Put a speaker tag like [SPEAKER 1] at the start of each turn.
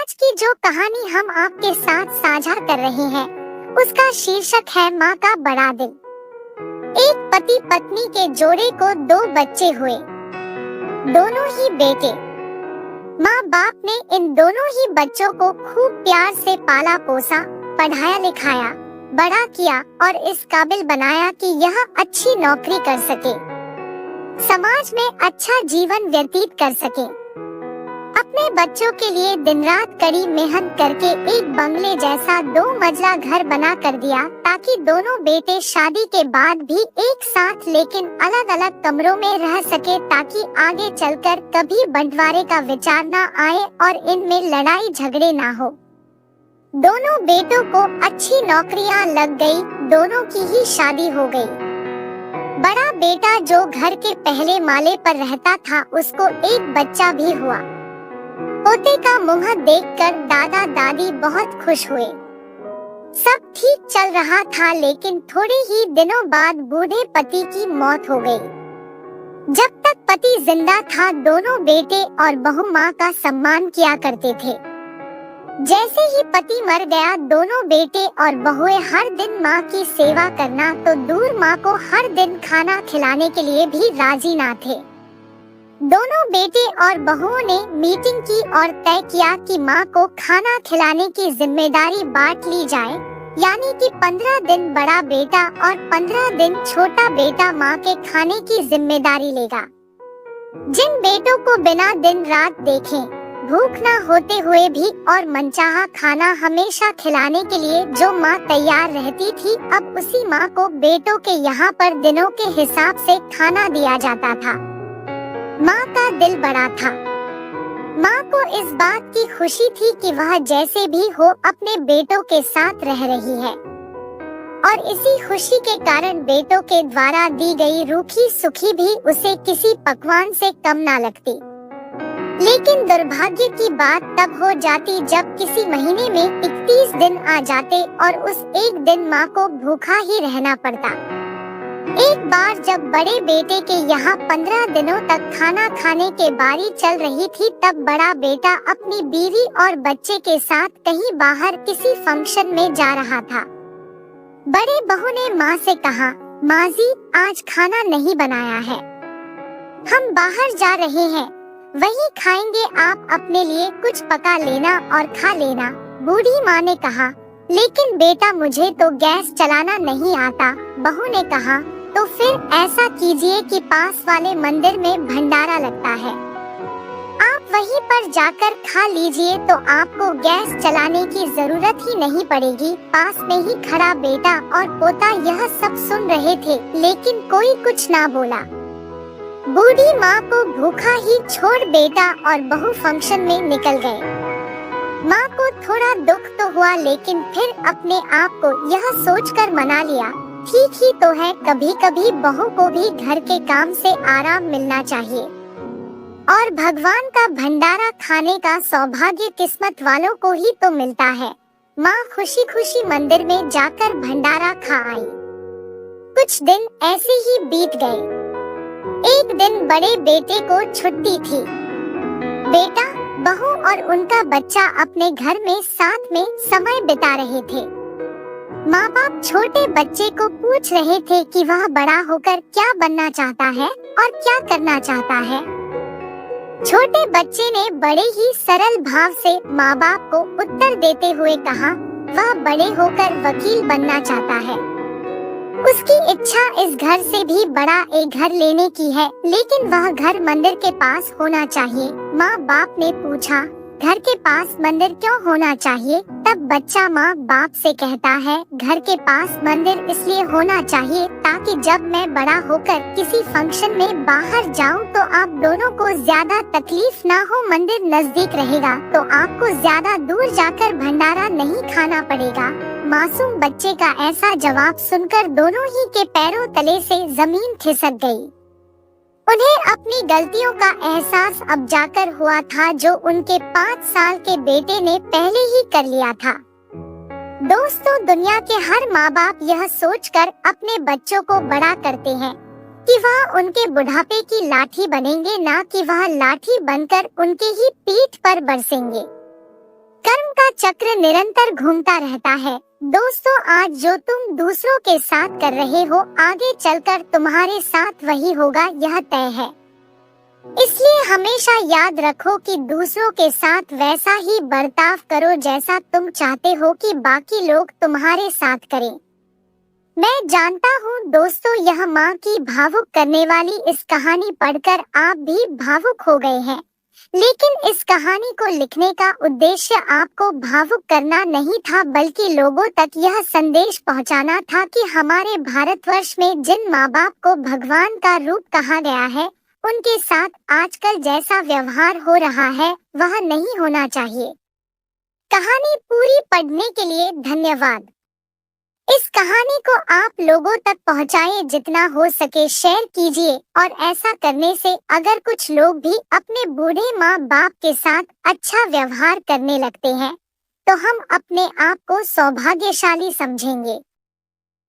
[SPEAKER 1] आज की जो कहानी हम आपके साथ साझा कर रहे हैं उसका शीर्षक है माँ का बड़ा दिल। एक पति पत्नी के जोड़े को 2 बच्चे हुए, दोनों ही बेटे। माँ बाप ने इन दोनों ही बच्चों को खूब प्यार से पाला पोसा, पढ़ाया लिखाया, बड़ा किया और इस काबिल बनाया कि यह अच्छी नौकरी कर सके, समाज में अच्छा जीवन व्यतीत कर सके। अपने बच्चों के लिए दिन रात कड़ी मेहनत करके एक बंगले जैसा 2 मंजिला घर बना कर दिया ताकि दोनों बेटे शादी के बाद भी एक साथ लेकिन अलग अलग कमरों में रह सके, ताकि आगे चलकर कभी बंटवारे का विचार न आए और इनमें लड़ाई झगड़े ना हो। दोनों बेटों को अच्छी नौकरियां लग गई, दोनों की ही शादी हो गई। बड़ा बेटा जो घर के पहले माले पर रहता था उसको एक बच्चा भी हुआ। पोते का मुंह देखकर दादा दादी बहुत खुश हुए। सब ठीक चल रहा था, लेकिन थोड़े ही दिनों बाद बूढ़े पति की मौत हो गई। जब तक पति जिंदा था दोनों बेटे और बहू माँ का सम्मान किया करते थे। जैसे ही पति मर गया दोनों बेटे और बहुएं हर दिन माँ की सेवा करना तो दूर माँ को हर दिन खाना खिलाने के लिए भी राजी ना थे। दोनों बेटे और बहुओं ने मीटिंग की और तय किया कि माँ को खाना खिलाने की जिम्मेदारी बांट ली जाए, यानी कि 15 दिन बड़ा बेटा और 15 दिन छोटा बेटा माँ के खाने की जिम्मेदारी लेगा। जिन बेटों को बिना दिन रात देखे, भूख न होते हुए भी और मनचाहा खाना हमेशा खिलाने के लिए जो माँ तैयार रहती थी, अब उसी माँ को बेटों के यहाँ पर दिनों के हिसाब से खाना दिया जाता था। माँ का दिल बड़ा था। माँ को इस बात की खुशी थी कि वह जैसे भी हो अपने बेटों के साथ रह रही है, और इसी खुशी के कारण बेटों के द्वारा दी गई रूखी सुखी भी उसे किसी पकवान से कम ना लगती। लेकिन दुर्भाग्य की बात तब हो जाती जब किसी महीने में 31 दिन आ जाते और उस एक दिन माँ को भूखा ही रहना पड़ता। एक बार जब बड़े बेटे के यहाँ 15 दिनों तक खाना खाने के बारी चल रही थी, तब बड़ा बेटा अपनी बीवी और बच्चे के साथ कहीं बाहर किसी फंक्शन में जा रहा था। बड़े बहू ने माँ से कहा, माँ जी आज खाना नहीं बनाया है, हम बाहर जा रहे हैं, वही खाएंगे, आप अपने लिए कुछ पका लेना और खा लेना। बूढ़ी माँ ने कहा, लेकिन बेटा मुझे तो गैस चलाना नहीं आता। बहू ने कहा, तो फिर ऐसा कीजिए कि पास वाले मंदिर में भंडारा लगता है, आप वहीं पर जाकर खा लीजिए, तो आपको गैस चलाने की जरूरत ही नहीं पड़ेगी। पास में ही खड़ा बेटा और पोता यह सब सुन रहे थे, लेकिन कोई कुछ ना बोला। बूढ़ी माँ को भूखा ही छोड़ बेटा और बहू फंक्शन में निकल गए। माँ को थोड़ा दुख तो हुआ, लेकिन फिर अपने आप को यह सोचकर मना लिया, ठीक ही तो है, कभी कभी बहू को भी घर के काम से आराम मिलना चाहिए, और भगवान का भंडारा खाने का सौभाग्य किस्मत वालों को ही तो मिलता है। माँ खुशी खुशी मंदिर में जाकर भंडारा खा आई। कुछ दिन ऐसे ही बीत गए। एक दिन बड़े बेटे को छुट्टी थी। बेटा, बहू और उनका बच्चा अपने घर में साथ में समय बिता रहे थे। माँ बाप छोटे बच्चे को पूछ रहे थे कि वह बड़ा होकर क्या बनना चाहता है और क्या करना चाहता है। छोटे बच्चे ने बड़े ही सरल भाव से माँ बाप को उत्तर देते हुए कहा, वह बड़े होकर वकील बनना चाहता है। उसकी इच्छा इस घर से भी बड़ा एक घर लेने की है, लेकिन वह घर मंदिर के पास होना चाहिए। माँ बाप ने पूछा, घर के पास मंदिर क्यों होना चाहिए? तब बच्चा माँ बाप से कहता है, घर के पास मंदिर इसलिए होना चाहिए ताकि जब मैं बड़ा होकर किसी फंक्शन में बाहर जाऊँ तो आप दोनों को ज्यादा तकलीफ ना हो, मंदिर नजदीक रहेगा तो आपको ज्यादा दूर जाकर भंडारा नहीं खाना पड़ेगा। मासूम बच्चे का ऐसा जवाब सुनकर दोनों ही के पैरों तले से जमीन खिसक गई। उन्हें अपनी गलतियों का एहसास अब जाकर हुआ था, जो उनके 5 साल के बेटे ने पहले ही कर लिया था। दोस्तों, दुनिया के हर माँ बाप यह सोचकर अपने बच्चों को बड़ा करते हैं कि वह उनके बुढ़ापे की लाठी बनेंगे, ना कि वह लाठी बनकर उनके ही पीठ पर बरसेंगे। चक्र निरंतर घूमता रहता है। दोस्तों, आज जो तुम दूसरों के साथ कर रहे हो, आगे चलकर तुम्हारे साथ वही होगा, यह तय है। इसलिए हमेशा याद रखो कि दूसरों के साथ वैसा ही बर्ताव करो जैसा तुम चाहते हो कि बाकी लोग तुम्हारे साथ करें। मैं जानता हूँ दोस्तों, यह माँ की भावुक करने वाली इस कहानी पढ़कर आप भी भावुक हो गए हैं, लेकिन इस कहानी को लिखने का उद्देश्य आपको भावुक करना नहीं था, बल्कि लोगों तक यह संदेश पहुँचाना था कि हमारे भारतवर्ष में जिन माँ बाप को भगवान का रूप कहा गया है, उनके साथ आजकल जैसा व्यवहार हो रहा है वह नहीं होना चाहिए। कहानी पूरी पढ़ने के लिए धन्यवाद। इस कहानी को आप लोगों तक पहुंचाएं, जितना हो सके शेयर कीजिए, और ऐसा करने से अगर कुछ लोग भी अपने बूढ़े माँ बाप के साथ अच्छा व्यवहार करने लगते हैं तो हम अपने आप को सौभाग्यशाली समझेंगे।